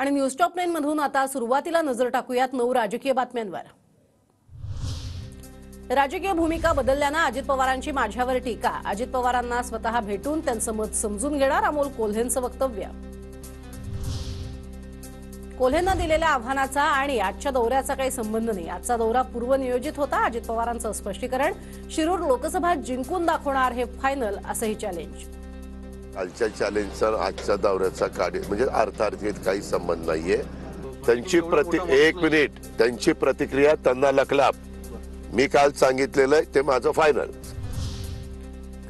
आणि news top 9 मधून आता सुरुवातीला नजर टाकूयात 9 राजकीय बातम्यांवर। राजकीय भूमिका बदलल्याने अजित पवारांची माझ्यावर टीका। अजित पवारांना स्वतः भेटून त्यांचं मत समजून घेणार अमोल कोल्हेंचं वक्तव्य। कोल्हेंना दिलेल्या आव्हानाचा आणि आजच्या दौऱ्याचा काही संबंध नाही। आजचा दौरा पूर्वनियोजित होता। अजित पवारांचं स्पष्टीकरण, शिरूर लोकसभा जिंकून दाखवणार हे फायनल, असंही चॅलेंज। कालच्या चॅलेंजचा आजच्या दौऱ्याचा म्हणजे अर्थार्थीत काही संबंध नाहीये। त्यांची प्रतिक्रिया त्यांना लखलाप। मी काल सांगितलेलं ते माझं फायनल।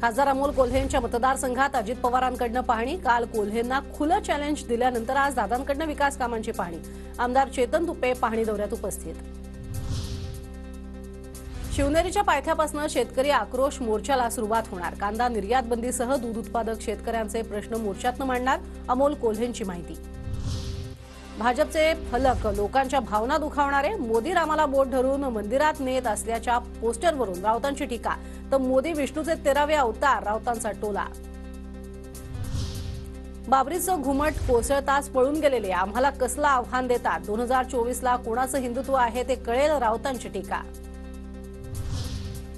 खासदार अमोल कोल्हेंच्या मतदारसंघात अजित पवारांकडून पाहणी। काल कोल्हेंना खुलं चॅलेंज दिल्यानंतर आज दादांकडून विकास कामांची पाहणी। आमदार चेतन तुपे पाहणी दौऱ्यात उपस्थित। शिवनेरीच्या पायथ्यापासून शेतकरी आक्रोश मोर्चाला सुरुवात होणार। कांदा निर्यात बंदीसह दूध उत्पादक शेतकऱ्यांचे प्रश्न मोर्चातून मांडणार अमोल कोल्हेंची माहिती। भाजपचे फलक लोकांच्या भावना दुखावणारे। मोदी रामाला बोट धरून मंदिरात नेत असल्याच्या पोस्टरवरून राऊतांची टीका। तर मोदी विष्णूचे 13वे अवतार, राऊतांचा टोला। बाबरीचं घुमट कोसळताच पळून गेलेले आम्हाला कसलं आव्हान देतात। 2024ला कोणाचं हिंदुत्व आहे ते कळेल, राऊतांची टीका।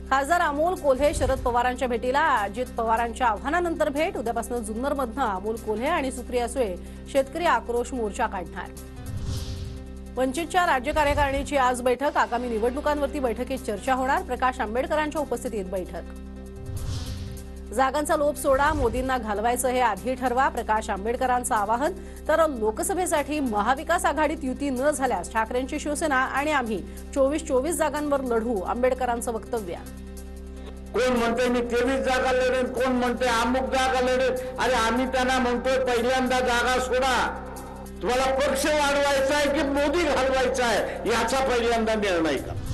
खासदार अमोल कोल्हे शरद पवारांच्या भेटीला। अजित पवारांच्या आव्हानानंतर भेट। उद्यापासून जुन्नरमधनं अमोल कोल्हे आणि सुप्रिया सुळे शेतकरी आक्रोश मोर्चा काढणार। वंचितच्या राज्य कार्यकारिणीची आज बैठक। आगामी निवडणुकांवरती बैठकीत चर्चा होणार। प्रकाश आंबेडकरांच्या उपस्थितीत बैठक। जागांचा लोभ सोडा, मोदींना घालवायचं हे आधी ठरवा, प्रकाश आंबेडकरांचं आवाहन। तर लोकसभेसाठी महाविकास आघाडीत युती न झाल्यास ठाकरेंची शिवसेना आणि आम्ही 24 जागांवर लढू, आंबेडकरांचं वक्तव्य। कोण म्हणते मी 23 जागा लढेन, कोण म्हणते अमुक जागा लढेन। अरे आम्ही त्यांना म्हणतोय पहिल्यांदा जागा सोडा। तुम्हाला पक्ष वाढवायचा आहे की मोदी घालवायचा आहे याचा पहिल्यांदा निर्णय करा।